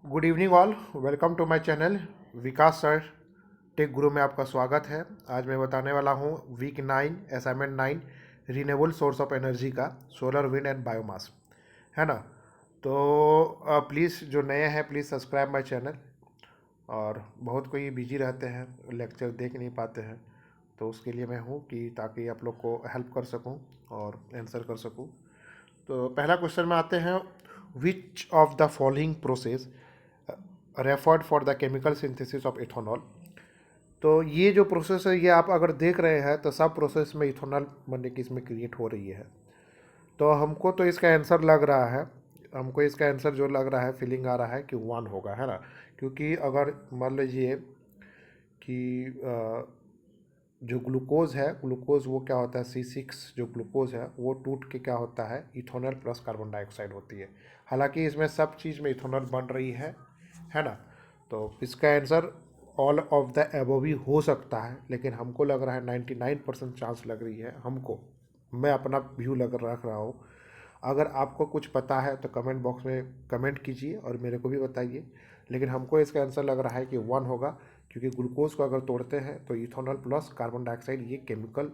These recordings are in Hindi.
Good evening all. Welcome to my channel Vikas sir tech guru में आपका स्वागत है। आज मैं बताने वाला हूँ week 9 assignment 9 renewable source of energy का सोलर विंड एंड बायोमास, है ना। तो प्लीज़ जो नए हैं प्लीज़ सब्सक्राइब माय चैनल। और बहुत कोई बिजी रहते हैं, लेक्चर देख नहीं पाते हैं, तो उसके लिए मैं हूँ कि ताकि आप लोग को हेल्प कर सकूँ और आंसर कर सकूँ। तो पहला क्वेश्चन में आते हैं, विच of the following process referred for the chemical synthesis of ethanol. तो ये जो प्रोसेस है ये आप अगर देख रहे हैं तो सब प्रोसेस में इथेनॉल बनने की इसमें क्रिएट हो रही है। तो हमको तो इसका आंसर लग रहा है, हमको इसका आंसर जो लग रहा है फीलिंग आ रहा है कि वन होगा, है ना। क्योंकि अगर मान लीजिए कि जो ग्लूकोज है, ग्लूकोज वो क्या होता है, C6 जो ग्लूकोज है वो टूट के क्या होता है, इथेनॉल प्लस कार्बन डाइऑक्साइड होती है। हालांकि इसमें सब चीज़ में इथेनॉल बन रही है ना। तो इसका answer all of the above भी हो सकता है, लेकिन हमको लग रहा है 99% चांस लग रही है हमको। मैं अपना व्यू लग रख रहा हूँ। अगर आपको कुछ पता है तो कमेंट बॉक्स में कमेंट कीजिए और मेरे को भी बताइए। लेकिन हमको इसका आंसर लग रहा है कि वन होगा, क्योंकि ग्लूकोज को अगर तोड़ते हैं तो इथेनॉल प्लस कार्बन डाइऑक्साइड ये केमिकल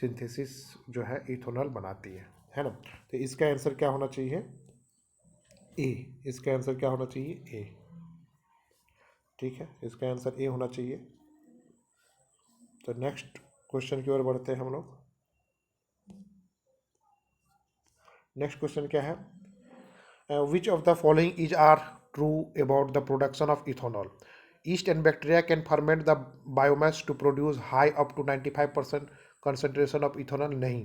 सिंथेसिस जो है इथेनॉल बनाती है ना। तो इसका आंसर क्या होना चाहिए, ए। इसका आंसर क्या होना चाहिए, ए। ठीक है, इसका आंसर ए होना चाहिए। तो नेक्स्ट क्वेश्चन की ओर बढ़ते हैं हम लोग। नेक्स्ट क्वेश्चन क्या है, which of the following is are true about the production of ethanol? Yeast and bacteria can ferment the biomass to produce high up to 95% concentration of ethanol। नहीं,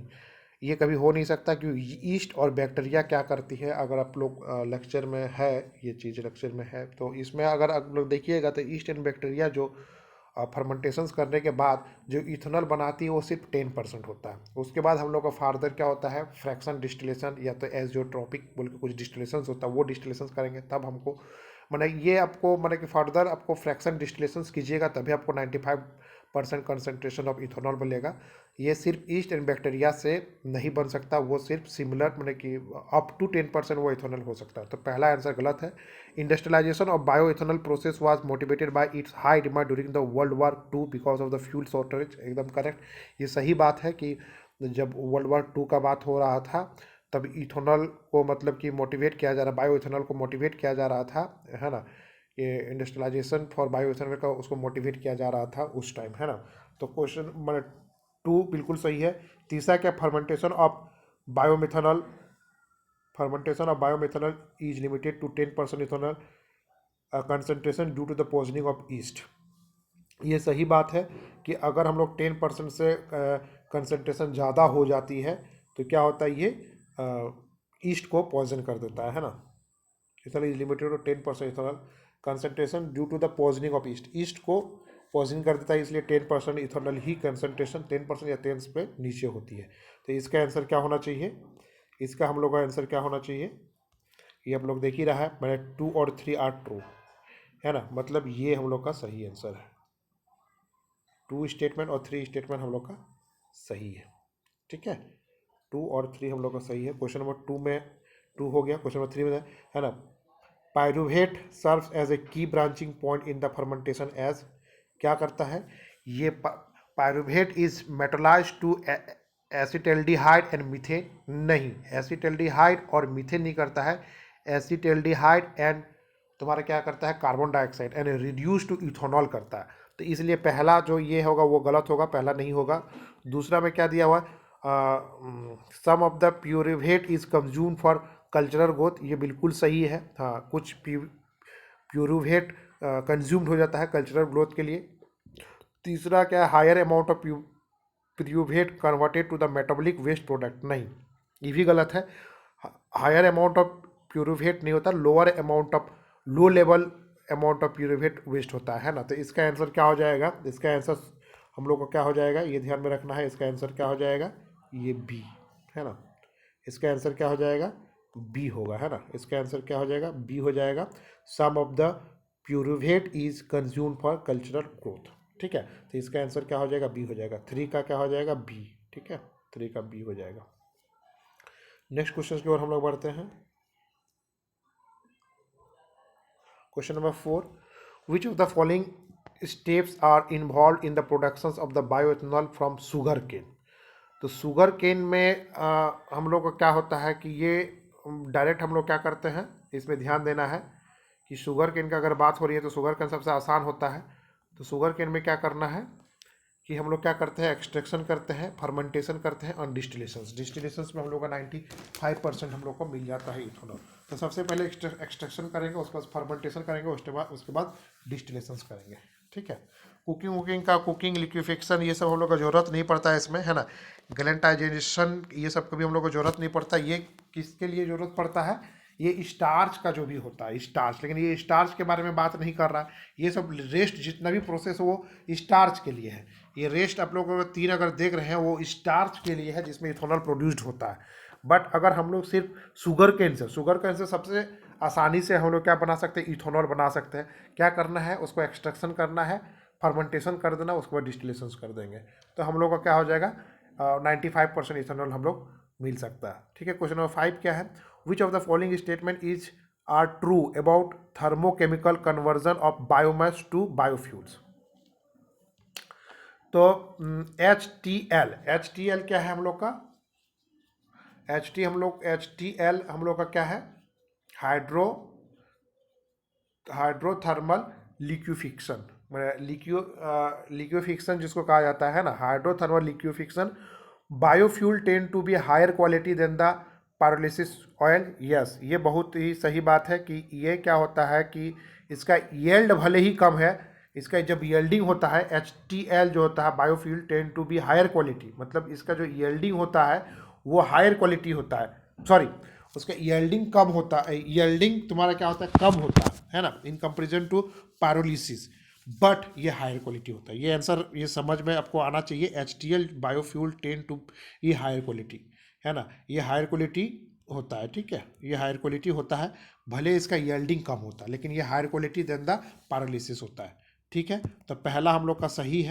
ये कभी हो नहीं सकता, क्योंकि ईस्ट और बैक्टीरिया क्या करती है, अगर आप लोग लेक्चर में है, ये चीज़ लेक्चर में है, तो इसमें अगर आप लोग देखिएगा तो ईस्ट एंड बैक्टीरिया जो फर्मेंटेशंस करने के बाद जो इथेनॉल बनाती है वो सिर्फ 10% होता है। उसके बाद हम लोग का फार्दर क्या होता है, फ्रैक्शन डिस्टिलेशन या तो एजियोट्रॉपिक बोल के कुछ डिस्टिलेशन होता है, वो डिस्टिलेशन करेंगे तब हमको मैंने ये आपको मैंने कि फर्दर आपको फ्रैक्शन डिस्टिलेशन कीजिएगा तभी आपको 95% कंसनट्रेशन ऑफ इथेनॉल मिलेगा। ये सिर्फ ईस्ट एंड बैक्टीरिया से नहीं बन सकता, वो सिर्फ सिमिलर मैंने कि अप टू 10% वो इथेनॉल हो सकता है। तो पहला आंसर गलत है। Industrialisation of bioethanol process was motivated by its high demand during the world war 2 because of the fuel shortage. एकदम करेक्ट, ये सही बात है कि जब वर्ल्ड वॉर 2 का बात हो रहा था तब इथेनॉल को मतलब कि मोटिवेट किया जा रहा, बायो इथेनॉल को मोटिवेट किया जा रहा था, है ना। ये इंडस्ट्रियलाइजेशन फॉर बायो इथेनॉल का उसको मोटिवेट किया जा रहा था उस टाइम, है ना। तो क्वेश्चन मतलब 2 बिल्कुल सही है। तीसरा क्या, biomethanol fermentation of biomethanol is limited to 10% ethanol concentration due to the poisoning of yeast. ये सही बात है कि अगर हम लोग 10% से कंसनट्रेशन ज़्यादा हो जाती है तो क्या होता है, ये ईस्ट को पॉइजन कर देता है ना। Ethanol is limited to 10% ethanol concentration due to the poisoning of yeast. Yeast को पॉइजन कर देता है, इसलिए 10% इथेनॉल ही कंसनट्रेशन 10% या 10 पे नीचे होती है। तो इसका आंसर क्या होना चाहिए, इसका हम लोग का आंसर क्या होना चाहिए, ये आप लोग देख ही रहा है मैंने 2 और 3 आर ट्रू, है ना। मतलब ये हम लोग का सही आंसर है। 2 स्टेटमेंट और 3 स्टेटमेंट हम लोग का सही है। ठीक है, 2 और 3 हम लोग का सही है। क्वेश्चन नंबर 2 में 2 हो गया, क्वेश्चन नंबर 3 में है ना, pyruvate serves as a key branching point in the fermentation age, क्या करता है ये pyruvate is metabolise to acetaldehyde and methane. नहीं, एसिटल्डिहाइड और मीथेन नहीं करता है, एसिटल्डिहाइड एंड तुम्हारा क्या करता है, carbon dioxide and reduce to ethanol करता है। तो इसलिए पहला जो ये होगा वो गलत होगा, पहला नहीं होगा। दूसरा में क्या दिया हुआ, sum of the pyruvate is consume for cultural growth, ये बिल्कुल सही है। हाँ, कुछ प्यूरिवेट कंज्यूम्ड हो जाता है कल्चरल ग्रोथ के लिए। तीसरा क्या है, higher amount of pyruvate converted to the metabolic waste product. नहीं, ये भी गलत है। हायर अमाउंट ऑफ प्यूरिवेट नहीं होता, lower amount of low level amount of pyruvate waste होता है ना। तो इसका आंसर क्या हो जाएगा, इसका आंसर हम लोग को क्या हो जाएगा, ये ध्यान में रखना है। इसका आंसर क्या हो जाएगा, ये बी, है ना। इसका आंसर क्या हो जाएगा, बी होगा, है ना। इसका आंसर क्या हो जाएगा, बी हो जाएगा। Sum of the pyruvate is consume for cultural growth. ठीक है, तो इसका आंसर क्या हो जाएगा, बी हो जाएगा। 3 का क्या हो जाएगा, बी। ठीक है, 3 का बी हो जाएगा। नेक्स्ट क्वेश्चन की ओर हम लोग बढ़ते हैं। Question number 4, which of the following steps are involved in the production of the bioethanol from sugar cane. तो शुगर केन में हम लोग का क्या होता है कि ये डायरेक्ट हम लोग क्या करते हैं, इसमें ध्यान देना है कि शुगर केन का अगर बात हो रही है तो शुगर केन सबसे आसान होता है। तो शुगर केन में क्या करना है कि हम लोग क्या करते हैं, एक्सट्रैक्शन करते हैं, फर्मेंटेशन करते हैं और डिस्टिलेशंस में हम लोग का 95% हम लोग को मिल जाता है इथेनॉल। तो सबसे पहले एक्सट्रैक्शन करेंगे, उसके बाद फर्मेंटेशन करेंगे, उसके बाद डिस्टिलेशंस करेंगे। ठीक है। कुकिंग लिक्विफिकेशन ये सब हम लोग का जरूरत नहीं पड़ता है इसमें, है ना। ग्लेंटाइजेशन ये सब का भी हम लोग को जरूरत नहीं पड़ता। ये किसके लिए जरूरत पड़ता है, ये स्टार्च का जो भी होता है स्टार्च, लेकिन ये स्टार्च के बारे में बात नहीं कर रहा है। ये सब रेस्ट जितना भी प्रोसेस है वो स्टार्च के लिए है। ये रेस्ट आप लोग तीन अगर देख रहे हैं वो स्टार्च के लिए है जिसमें इथेनॉल प्रोड्यूस्ड होता है। बट अगर हम लोग सिर्फ शुगर केन से सबसे आसानी से हम लोग क्या बना सकते हैं, इथेनॉल बना सकते हैं। क्या करना है, उसको एक्सट्रैक्शन करना है, फर्मेंटेशन कर देना, उसके बाद डिस्टिलेशंस कर देंगे, तो हम लोग का क्या हो जाएगा 95% इथेनॉल हम लोग मिल सकता है। ठीक है। क्वेश्चन नंबर 5 क्या है, which of the following statement is are true about thermochemical conversion of biomass to biofuels. तो एच टी एल क्या है हम लोग का, एच टी एल हम लोग का क्या है, हाइड्रोथर्मल लिक्विफिक्शन, लिक्विफिक्शन जिसको कहा जाता है ना, hydrothermal liquefaction. Biofuel tend to be higher quality than the pyrolysis oil. Yes, ये बहुत ही सही बात है कि ये क्या होता है कि इसका यील्ड भले ही कम है, इसका जब यील्डिंग होता है HTL जो होता है biofuel tend to be higher quality, मतलब इसका जो यील्डिंग होता है वो हायर क्वालिटी होता है, सॉरी उसका यील्डिंग कम होता है, यील्डिंग तुम्हारा क्या होता है, कम होता है ना, in comparison to pyrolysis, but ये हायर क्वालिटी होता है। ये आंसर ये समझ में आपको आना चाहिए, HTL बायोफ्यूल टेंड टू ये हायर क्वालिटी है ना, ये हायर क्वालिटी होता है। ठीक है, ये हायर क्वालिटी होता है, भले इसका यील्डिंग कम होता है लेकिन ये higher quality than the pyrolysis होता है। ठीक है, तो पहला हम लोग का सही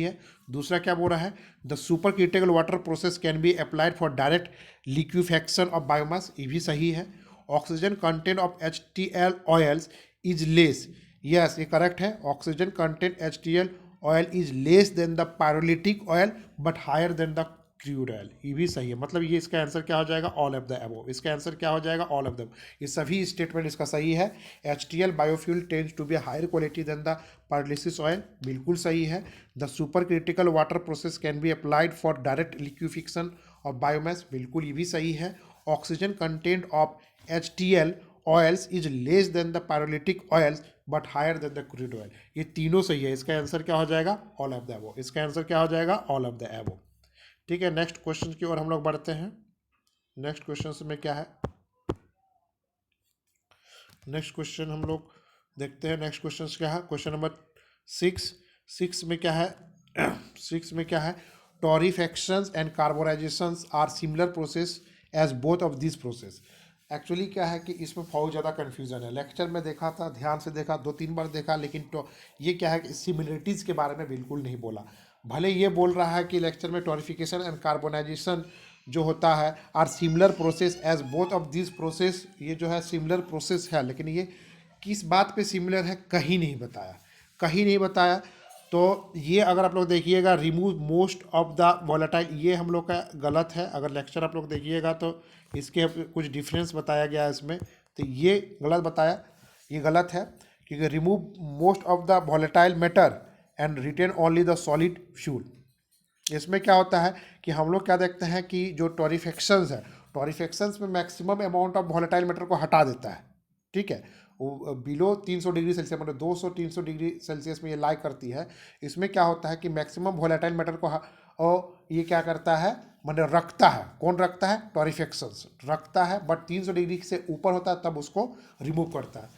है, दूसरा क्या बोल रहा है, the super critical water process can be applied for direct liquefaction of biomass, ये भी सही है। Oxygen content of HTL oils is less, yes ये करेक्ट है, oxygen content HTL oil is less than the pyrolytic oil but higher than the crude oil, ये भी सही है। मतलब ये इसका आंसर क्या हो जाएगा, ऑल ऑफ द अबव, इसका आंसर क्या हो जाएगा, ऑल ऑफ द, ये सभी स्टेटमेंट इसका सही है। HTL biofuel tends to be higher quality than the pyrolysis oil, बिल्कुल सही है। The super critical water process can be applied for direct liquefaction of biomass, बिल्कुल ये भी सही है। Oxygen content of HTL oils is less than the pyrolytic oils but higher than the crude oil, ये तीनों सही है। इसका आंसर क्या हो जाएगा, ऑल ऑफ द अबव, इसका आंसर क्या हो जाएगा, ऑल ऑफ द अबव। ठीक है, नेक्स्ट क्वेश्चन की ओर हम लोग बढ़ते हैं। नेक्स्ट क्वेश्चन में क्या है, नेक्स्ट क्वेश्चन हम लोग देखते हैं। नेक्स्ट क्वेश्चन क्या है, क्वेश्चन नंबर 6 में क्या है 6 में क्या है, torrefactions and carbonisations are similar process as both of this process. Actually क्या है कि इसमें बहुत ज़्यादा कन्फ्यूजन है, लेक्चर में देखा था, ध्यान से देखा, 2-3 बार देखा, लेकिन तो ये क्या है कि सिमिलरिटीज़ के बारे में बिल्कुल नहीं बोला। भले ये बोल रहा है कि लेक्चर में टॉरिफिकेशन एंड कार्बोनाइजेशन जो होता है are similar process as both of this process, ये जो है सिमिलर प्रोसेस है, लेकिन ये किस बात पे सिमिलर है कहीं नहीं बताया। तो ये अगर आप लोग देखिएगा, remove most of the volatile, ये हम लोग का गलत है। अगर लेक्चर आप लोग देखिएगा तो इसके कुछ डिफरेंस बताया गया है इसमें, तो ये गलत बताया, ये गलत है, क्योंकि remove most of the volatile matter and retain only the solid fuel. इसमें क्या होता है कि हम लोग क्या देखते हैं कि जो टॉरिफैक्शंस है, टॉरिफैक्शंस में maximum amount of volatile matter को हटा देता है। ठीक है, वो बिलो 300 डिग्री सेल्सियस, मतलब 200-300 डिग्री सेल्सियस में ये लाई करती है। इसमें क्या होता है कि मैक्सिमम वॉलेटाइल मैटर को और ये क्या करता है, मतलब रखता है, कौन रखता है, टॉरिफैक्शंस रखता है, बट 300 डिग्री से ऊपर होता है तब उसको रिमूव करता है,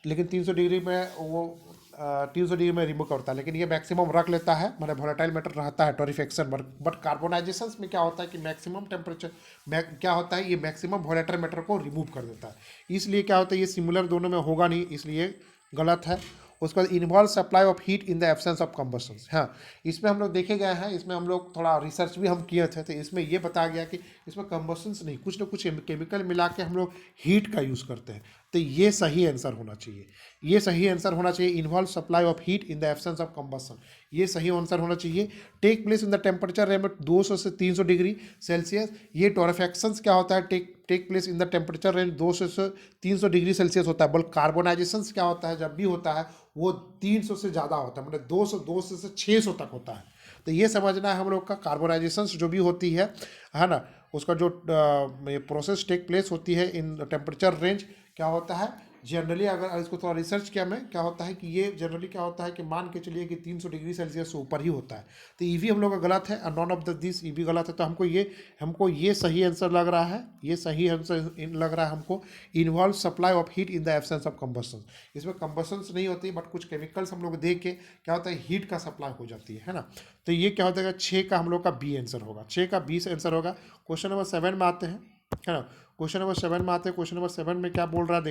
लेकिन 300 डिग्री में वो 300 डिग्री में रिमूव करता है, लेकिन ये मैक्सिमम रख लेता है, मतलब वोलेटाइल मैटर रहता है टॉरिफैक्शन। बट कार्बोनाइजेशन में क्या होता है कि मैक्सिमम टेम्परेचर क्या होता है, ये मैक्सिमम वोलेटाइल मैटर को रिमूव कर देता है। इसलिए क्या होता है, ये सिमिलर दोनों में होगा नहीं, इसलिए गलत है। उसके बाद involve supply of heat in the absence of combustion. हाँ, इसमें हम लोग देखे गए हैं, इसमें हम लोग थोड़ा रिसर्च भी हम किए थे, तो इसमें ये बताया गया कि इसमें कंबशंस नहीं, कुछ ना कुछ केमिकल मिला के हम लोग हीट का यूज़ करते हैं। तो ये सही आंसर होना चाहिए, ये सही आंसर होना चाहिए, involve supply of heat in the absence of combustion, ये सही आंसर होना चाहिए। Take place in the temperature range 200 से 300 डिग्री सेल्सियस। ये टोरफेक्शंस क्या होता है, take place in the temperature range 200 से 300 डिग्री सेल्सियस होता है। बल्कि कार्बोनाइजेशन क्या होता है, जब भी होता है वो 300 से ज़्यादा होता है, मतलब 200 से 600 तक होता है। तो ये समझना है हम लोग का, कार्बोनाइजेशन जो भी होती है ना, उसका जो प्रोसेस टेक प्लेस होती है इन टेम्परेचर रेंज क्या होता है जनरली, अगर इसको थोड़ा रिसर्च किया मैं, क्या होता है कि ये जनरली क्या होता है कि मान के चलिए कि 300 डिग्री सेल्सियस से ऊपर ही होता है। तो ईवी हम लोग का गलत है, और none of the this EV गलत है। तो हमको ये सही आंसर लग रहा है, ये सही आंसर लग रहा है हमको, involve supply of heat in the absence of combustion. इसमें कंबशंस नहीं होती, बट कुछ केमिकल्स हम लोग देख के क्या होता है हीट का सप्लाई हो जाती है ना। तो ये क्या होता है, 6 का हम लोग का बी आंसर होगा, 6 का 20 आंसर होगा। क्वेश्चन नंबर 7 में आते हैं, है ना। क्वेश्चन नंबर 7 में आते हैं। क्वेश्चन नंबर 7 में क्या बोल रहा है,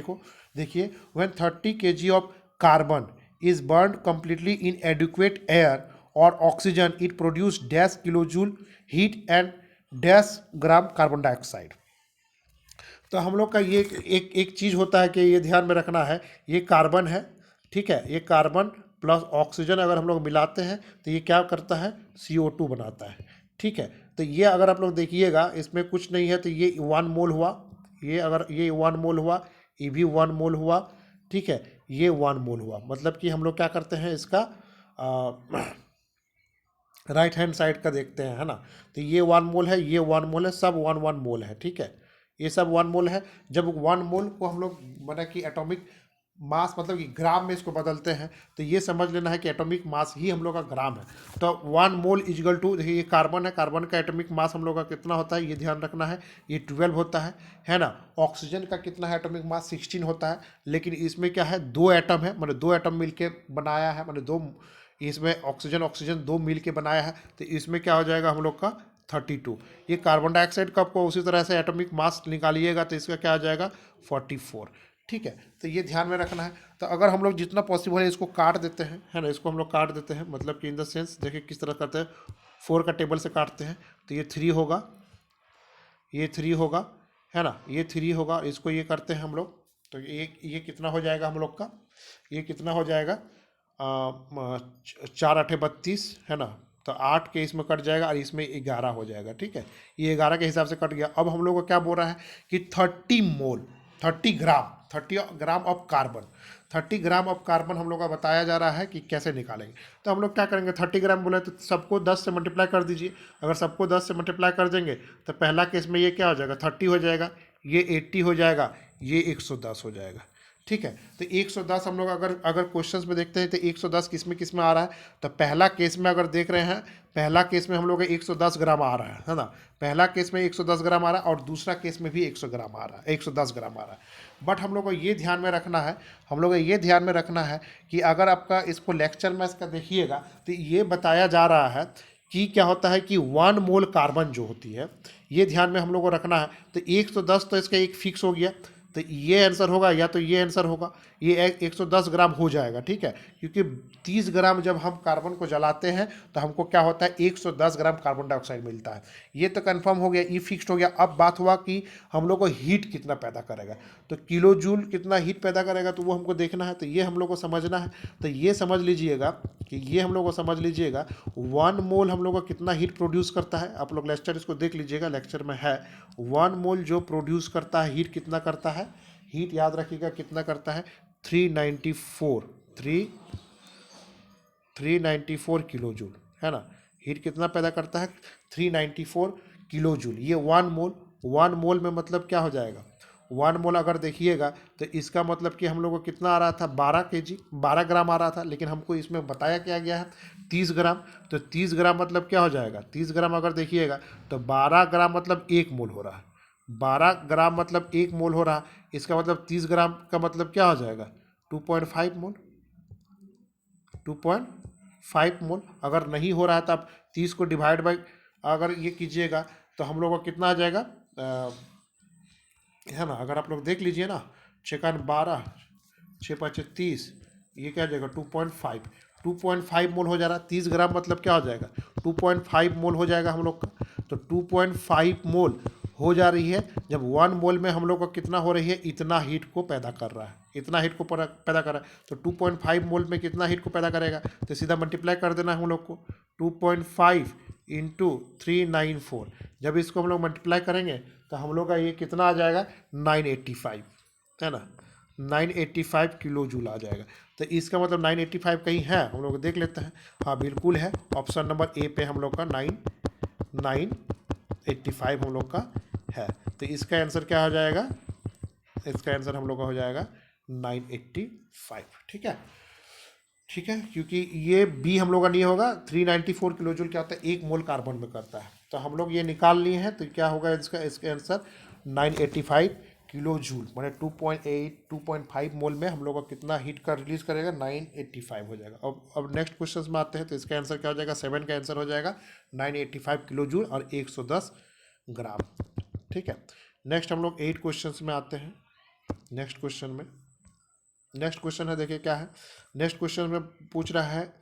देखिए when 30 kg of carbon is burn completely in adequate air और oxygen, it produce dash kilo joule heat and dash gram carbon dioxide. तो हम लोग का ये एक चीज़ होता है कि ये ध्यान में रखना है, ये कार्बन है, ठीक है, ये कार्बन प्लस ऑक्सीजन अगर हम लोग मिलाते हैं तो ये क्या करता है, CO2 बनाता है, ठीक है। तो ये अगर आप लोग देखिएगा इसमें कुछ नहीं है, तो ये 1 मोल हुआ, ये अगर ये 1 मोल हुआ, ये भी 1 मोल हुआ, ठीक है, ये 1 मोल हुआ। मतलब कि हम लोग क्या करते हैं इसका राइट हैंड साइड का देखते हैं, है ना। तो ये 1 मोल है, ये 1 मोल है, सब 1 मोल है, ठीक है, ये सब 1 मोल है। जब 1 मोल को हम लोग माना कि एटॉमिक मास मतलब कि ग्राम में इसको बदलते हैं, तो ये समझ लेना है कि एटॉमिक मास ही हम लोग का ग्राम है। तो 1 मोल इजगल टू, देखिए ये कार्बन है, कार्बन का एटॉमिक मास हम लोग का कितना होता है, ये ध्यान रखना है, ये 12 होता है ना। ऑक्सीजन का कितना है एटॉमिक मास, 16 होता है, लेकिन इसमें क्या है, 2 एटम है, मतलब 2 एटम मिलके बनाया है, मतलब 2, इसमें ऑक्सीजन 2 मिल के बनाया है, तो इसमें क्या हो जाएगा हम लोग का 32। ये कार्बन डाइऑक्साइड का आपको उसी तरह से एटॉमिक मास निकालिएगा तो इसका क्या आ जाएगा 44, ठीक है। तो ये ध्यान में रखना है। तो अगर हम लोग जितना पॉसिबल है इसको काट देते हैं, है ना, इसको हम लोग काट देते हैं, मतलब कि इन द सेंस देखिए किस तरह करते हैं, 4 का टेबल से काटते हैं, तो ये 3 होगा, ये 3 होगा, है ना, ये 3 होगा, इसको ये करते हैं हम लोग, तो ये कितना हो जाएगा हम लोग का, ये कितना हो जाएगा 4 8 32, है ना। तो 8 के इसमें कट जाएगा और इसमें 11 हो जाएगा, ठीक है, ये 11 के हिसाब से कट गया। अब हम लोग को क्या बोल रहा है कि 30 मोल 30 gram of carbon, 30 gram of carbon हम लोग का बताया जा रहा है कि कैसे निकालेंगे। तो हम लोग क्या करेंगे, 30 ग्राम बोले तो सबको 10 से मल्टीप्लाई कर दीजिए। अगर सबको 10 से मल्टीप्लाई कर देंगे तो पहला केस में ये क्या हो जाएगा 30 हो जाएगा, ये 80 हो जाएगा, ये 110 हो जाएगा, ठीक है। तो 110 हम लोग अगर क्वेश्चंस में देखते हैं तो 110 किस में आ रहा है, तो पहला केस में अगर देख रहे हैं, पहला केस में हम लोग 110 ग्राम आ रहा है ना, पहला केस में 110 ग्राम आ रहा है और दूसरा केस में भी 100 ग्राम आ रहा है, 110 ग्राम आ रहा है। बट हम लोग को ये ध्यान में रखना है, हम लोग को ये ध्यान में रखना है कि अगर आपका इसको लेक्चर में इसका देखिएगा तो ये बताया जा रहा है कि क्या होता है कि 1 मोल कार्बन जो होती है, ये ध्यान में हम लोग को रखना है। तो 110 तो इसका एक फिक्स हो गया, तो ये आंसर होगा या तो ये आंसर होगा, ये 110 ग्राम हो जाएगा, ठीक है, क्योंकि 30 ग्राम जब हम कार्बन को जलाते हैं तो हमको क्या होता है 110 ग्राम कार्बन डाइऑक्साइड मिलता है। ये तो कंफर्म हो गया, ये फिक्स्ड हो गया। अब बात हुआ कि हम लोग को हीट कितना पैदा करेगा, तो किलो जूल कितना हीट पैदा करेगा, तो वो हमको देखना है, तो ये हम लोग को समझना है। तो ये समझ लीजिएगा कि ये हम लोग को समझ लीजिएगा 1 मोल हम लोग को कितना हीट प्रोड्यूस करता है। आप लोग लेक्चर इसको देख लीजिएगा, लेक्चर में है 1 मोल जो प्रोड्यूस करता है हीट कितना करता है, हीट याद रखिएगा कितना करता है 394 किलो जूल, है ना। हीट कितना पैदा करता है 394 किलो जूल। ये 1 मोल में मतलब क्या हो जाएगा 1 मोल अगर देखिएगा तो इसका मतलब कि हम लोग को कितना आ रहा था 12 ग्राम आ रहा था, लेकिन हमको इसमें बताया क्या गया है 30 ग्राम। तो 30 ग्राम मतलब क्या हो जाएगा, 30 ग्राम अगर देखिएगा तो 12 ग्राम मतलब 1 मोल हो रहा है, 12 ग्राम मतलब 1 मोल हो रहा है। इसका मतलब 30 ग्राम का मतलब क्या हो जाएगा 2.5 मोल, 2.5 मोल। अगर नहीं हो रहा है तो आप 30 को डिवाइड बाई अगर ये कीजिएगा तो हम लोग को कितना आ जाएगा है ना। अगर आप लोग देख लीजिए ना, 6 का 12, 6 5 30, ये क्या हो जाएगा 2.5, 2.5 मोल हो जा रहा है। 30 ग्राम मतलब क्या हो जाएगा 2.5 मोल हो जाएगा हम लोग का। तो 2.5 मोल हो जा रही है, जब 1 मोल में हम लोग का कितना हो रही है, इतना हीट को पैदा कर रहा है, इतना हीट को पैदा कर रहा है। तो 2.5 मोल में कितना हीट को पैदा करेगा, तो सीधा मल्टीप्लाई कर देना है हम लोग को 2.5 इंटू 394। जब इसको हम लोग मल्टीप्लाई करेंगे तो हम लोग का ये कितना आ जाएगा 985, है ना, 985 किलो जूल आ जाएगा। तो इसका मतलब 985 कहीं है, हम लोग देख लेते हैं। हाँ बिल्कुल है, ऑप्शन नंबर ए पे हम लोग का 985 हम लोग का है। तो इसका आंसर क्या हो जाएगा, इसका आंसर हम लोग का हो जाएगा 985। ठीक है, ठीक है, क्योंकि ये बी हम लोग का नहीं होगा। 394 किलो जूल क्या होता है, 1 मोल कार्बन में करता है। तो हम लोग ये निकाल लिए हैं, तो क्या होगा इसका आंसर 985 किलो जूल, मैंने 2.5 मोल में हम लोग का कितना हीट का रिलीज करेगा 985 हो जाएगा। अब नेक्स्ट क्वेश्चन में आते हैं। तो इसका आंसर क्या हो जाएगा, 7 का आंसर हो जाएगा 985 किलो जूल और 110 ग्राम। ठीक है, नेक्स्ट हम लोग 8 क्वेश्चन में आते हैं। नेक्स्ट क्वेश्चन है, देखिए क्या है। नेक्स्ट क्वेश्चन में पूछ रहा है,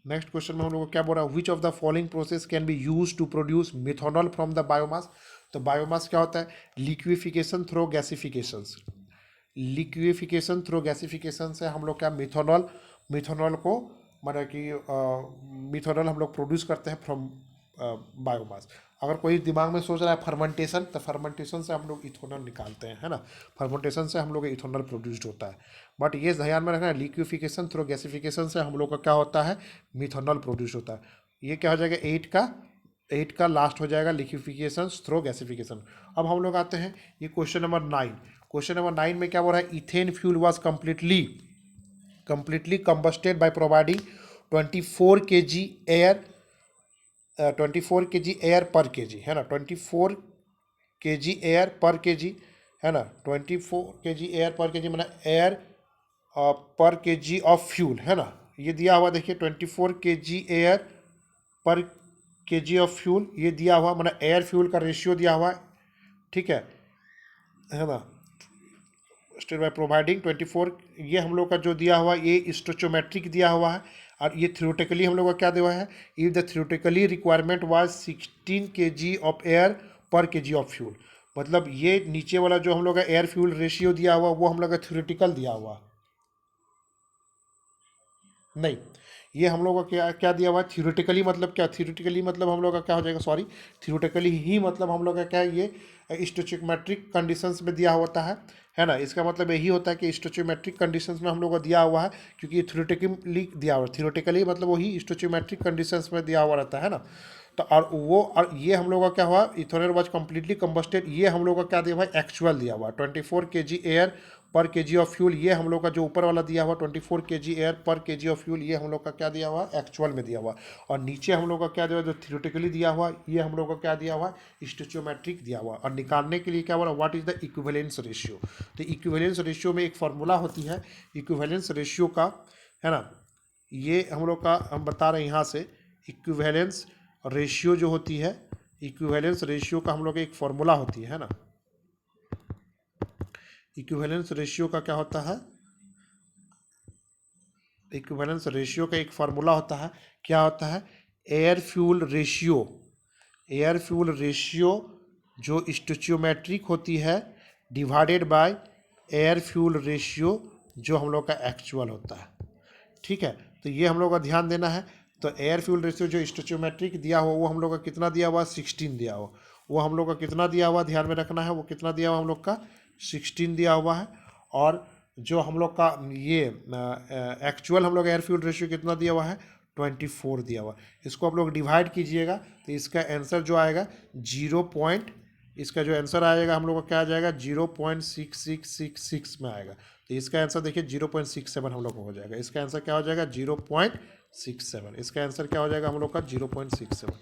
नेक्स्ट क्वेश्चन में हम लोग को क्या बोल रहा है, which of the following process can be use to produce methanol from the biomass. तो बायोमास क्या होता है, liquefaction through gasification. Liquefaction through gasification से हम लोग क्या मिथेनॉल को मतलब कि मिथेनॉल हम लोग प्रोड्यूस करते हैं फ्रॉम बायोमास। अगर कोई दिमाग में सोच रहा है फर्मेंटेशन, तो फर्मेंटेशन से हम लोग इथेनॉल निकालते हैं, है ना, फर्मेंटेशन से हम लोग इथेनॉल प्रोड्यूस्ड होता है। बट ये ध्यान में रखना है, लिक्विफिकेशन थ्रू गैसिफिकेशन से हम लोग का क्या होता है, मिथेनॉल प्रोड्यूस होता है। ये क्या हो जाएगा 8 का लास्ट हो जाएगा लिक्विफिकेशन थ्रू गैसिफिकेशन। अब हम लोग आते हैं ये क्वेश्चन नंबर 9। क्वेश्चन नंबर 9 में क्या बोल रहा है, ethane fuel was completely combusted by providing 24 kg air 24 kg air पर केजी, है ना, 24 kg एयर पर केजी, है ना, 24 kg एयर पर केजी मतलब एयर पर केजी ऑफ फ्यूल, है ना। ये दिया हुआ देखिए 24 kg एयर पर केजी ऑफ फ्यूल, ये दिया हुआ मतलब एयर फ्यूल का रेशियो दिया हुआ है। ठीक है ना, स्टेट बाय प्रोवाइडिंग 24, ये हम लोग का जो दिया हुआ ये स्टोचोमेट्रिक दिया हुआ है। और ये थ्योरेटिकली हम लोग का क्या दिया हुआ है, if the theoretically requirement was 16 kg of air पर केजी ऑफ फ्यूल। मतलब ये नीचे वाला जो हम लोग का एयर फ्यूल रेशियो दिया हुआ वो हम लोग का थ्योरेटिकल दिया हुआ नहीं, ये हम लोग का क्या क्या दिया हुआ है थ्योरेटिकली। मतलब क्या थ्योरेटिकली मतलब हम लोग का क्या हो जाएगा, सॉरी, थ्योरेटिकली ही मतलब हम लोग का क्या है, ये स्टोचियोमेट्रिक कंडीशंस में दिया होता है ना। इसका मतलब यही होता है कि स्टोचियोमेट्रिक कंडीशंस में हम लोग को दिया हुआ है, क्योंकि ये थ्योरेटिकली दिया हुआ है। थ्योरेटिकली मतलब वही स्टोचियोमेट्रिक कंडीशंस में दिया हुआ रहता है ना। तो और ये हम लोग का क्या हुआ, इथेनॉल वाज कम्प्लीटली कंबस्टेड, ये हम लोग का क्या दिया हुआ है, एक्चुअल दिया हुआ 24 kg एयर पर केजी ऑफ फ्यूल। ये हम लोग का जो ऊपर वाला दिया हुआ 24 kg एयर पर केजी ऑफ फ्यूल, ये हम लोग का क्या दिया हुआ, एक्चुअल में दिया हुआ। और नीचे हम लोग का क्या दिया हुआ, जो थ्योरेटिकली दिया हुआ, ये हम लोग का क्या दिया हुआ, स्टोचियोमेट्रिक दिया हुआ। और निकालने के लिए क्या बोला, what is the equivalence ratio. तो इक्विवेलेंस रेशियो में एक फार्मूला होती है इक्विवेलेंस रेशियो का, है ना। ये हम लोग का हम बता रहे हैं यहाँ से, इक्विवेलेंस रेशियो जो होती है, इक्विवेलेंस रेशियो का हम लोग एक फार्मूला होती है ना। इक्विवेलेंस रेशियो का क्या होता है, इक्विवेलेंस रेशियो का एक फार्मूला होता है, क्या होता है, air fuel ratio. Air fuel ratio जो स्टोचियोमेट्रिक होती है divided by air fuel ratio जो हम लोग का एक्चुअल होता है। ठीक है, तो ये हम लोग का ध्यान देना है। तो एयर फ्यूल रेशियो जो स्टोचियोमेट्रिक दिया हुआ वो हम लोग का कितना दिया हुआ, 16 दिया हुआ। वो हम लोग का कितना दिया हुआ, ध्यान में रखना है, वो कितना दिया हुआ हम लोग का 16 दिया हुआ है। और जो हम लोग का ये एक्चुअल हम लोग एयर फ्यूल रेशियो कितना दिया हुआ है, 24 दिया हुआ। इसको आप लोग डिवाइड कीजिएगा तो इसका आंसर जो आएगा 0. इसका जो आंसर आएगा हम लोग का क्या आ जाएगा, 0.6666 में आएगा। तो इसका आंसर देखिए 0.67 हम लोग को हो जाएगा। इसका आंसर क्या हो जाएगा 0.67। इसका आंसर क्या हो जाएगा हम लोग का 0.67।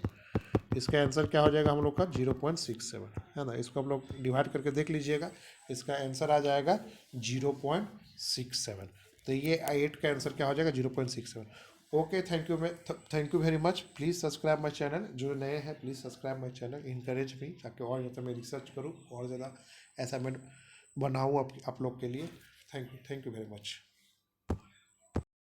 इसका आंसर क्या हो जाएगा हम लोग का 0.67, है ना। इसको हम लोग डिवाइड करके देख लीजिएगा, इसका आंसर आ जाएगा 0.67। तो ये 8 का आंसर क्या हो जाएगा 0.67। Okay, thank you very much. Please subscribe my channel, जो नए हैं please subscribe my channel, encourage me ताकि और ज़्यादा मैं रिसर्च करूँ और ज़्यादा असाइनमेंट बनाऊँ आप लोग के लिए। Thank you very much.